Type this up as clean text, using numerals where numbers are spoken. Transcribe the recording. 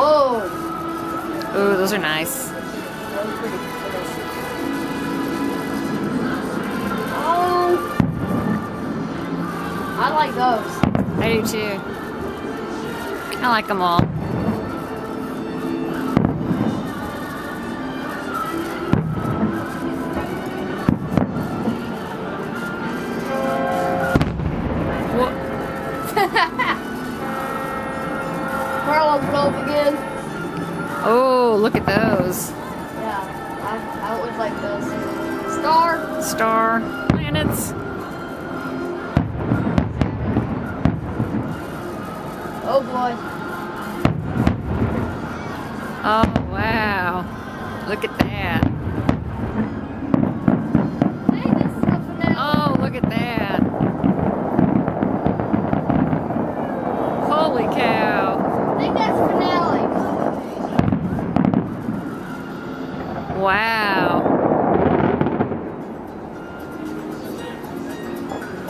Whoa. Ooh, those are nice. That was pretty cool. I like those. I do too. I like them all. What? Carlos Globe again. Oh, look at those. Yeah, I always like those. Star. Star planets. Oh boy. Oh, wow. Look at that. Hey, this is the finale. Oh, look at that. Holy cow. I think that's finale. Wow.